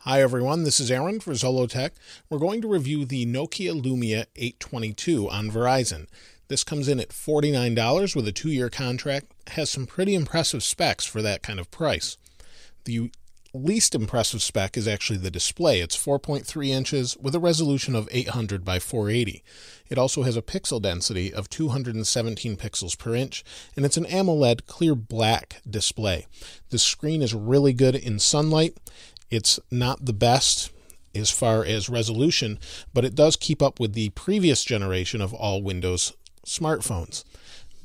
Hi everyone, this is Aaron for Zollotech. We're going to review the Nokia Lumia 822 on Verizon. This comes in at $49 with a 2-year contract. Has some pretty impressive specs for that kind of price. The least impressive spec is actually the display. It's 4.3 inches with a resolution of 800 by 480. It also has a pixel density of 217 pixels per inch, and it's an AMOLED clear black display. The screen is really good in sunlight. It's not the best as far as resolution, but it does keep up with the previous generation of all Windows smartphones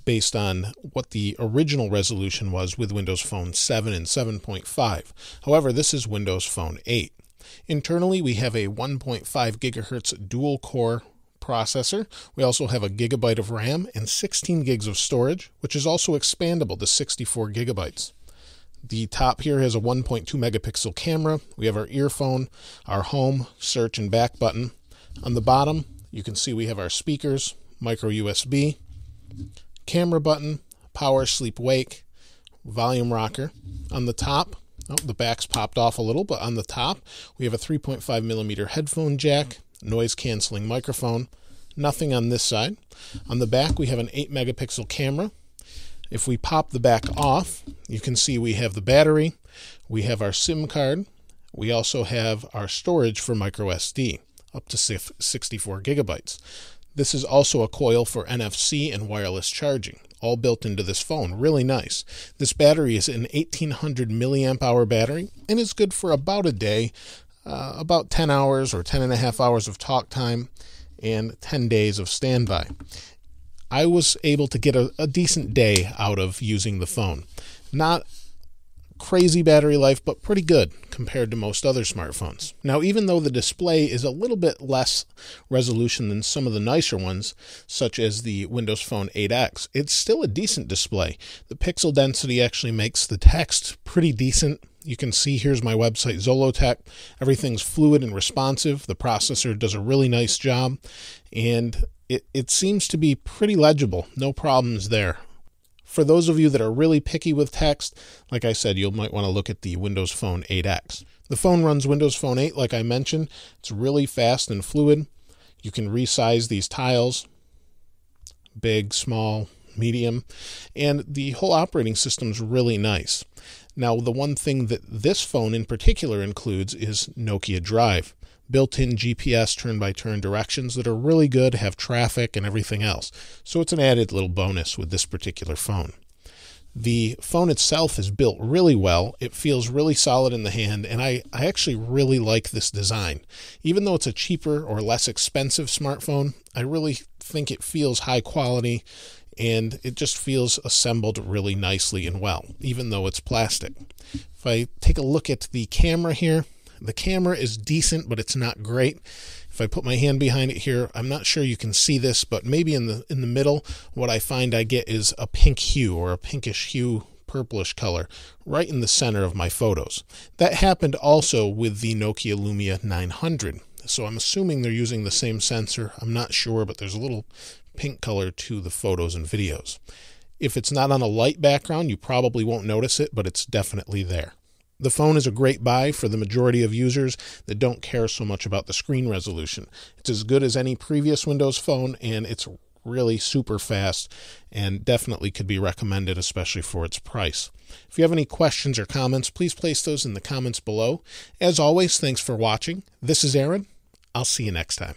based on what the original resolution was with Windows Phone 7 and 7.5. However, this is Windows Phone 8. Internally, we have a 1.5 gigahertz dual-core processor. We also have a gigabyte of RAM and 16 gigs of storage, which is also expandable to 64 gigabytes. The top here has a 1.2 megapixel camera. We have our earphone, our home, search, and back button. On the bottom, you can see we have our speakers, micro USB, camera button, power, sleep, wake, volume rocker. On the top, the back's popped off a little, but on the top, we have a 3.5 millimeter headphone jack, noise canceling microphone. Nothing on this side. On the back, we have an 8 megapixel camera. If we pop the back off, you can see we have the battery, we have our SIM card, we also have our storage for micro SD, up to 64 gigabytes. This is also a coil for NFC and wireless charging, all built into this phone. Really nice. This battery is an 1800 milliamp hour battery and is good for about a day, about 10 hours or 10 and a half hours of talk time and 10 days of standby. I was able to get a decent day out of using the phone. Not crazy battery life, but pretty good compared to most other smartphones. Now, even though the display is a little bit less resolution than some of the nicer ones, such as the Windows Phone 8X, it's still a decent display. The pixel density actually makes the text pretty decent. You can see here's my website, Zollotech. Everything's fluid and responsive. The processor does a really nice job, and it seems to be pretty legible. No problems there. For those of you that are really picky with text, like I said, you might want to look at the Windows Phone 8X. The phone runs Windows Phone 8, like I mentioned. It's really fast and fluid. You can resize these tiles, big, small, medium, and the whole operating system's really nice. Now, the one thing that this phone in particular includes is Nokia Drive. Built-in GPS turn-by-turn directions that are really good, have traffic and everything else. So it's an added little bonus with this particular phone. The phone itself is built really well. It feels really solid in the hand, and I actually really like this design. Even though it's a cheaper or less expensive smartphone, I really think it feels high quality, and it just feels assembled really nicely and well, even though it's plastic. If I take a look at the camera here, the camera is decent, but it's not great. If I put my hand behind it here, I'm not sure you can see this, but maybe in the middle, what I find I get is a pink hue or a pinkish hue, purplish color, right in the center of my photos. That happened also with the Nokia Lumia 900. So I'm assuming they're using the same sensor. I'm not sure, but there's a little pink color to the photos and videos. If it's not on a light background, you probably won't notice it, but it's definitely there. The phone is a great buy for the majority of users that don't care so much about the screen resolution. It's as good as any previous Windows phone, and it's really super fast and definitely could be recommended, especially for its price. If you have any questions or comments, please place those in the comments below. As always, thanks for watching. This is Aaron. I'll see you next time.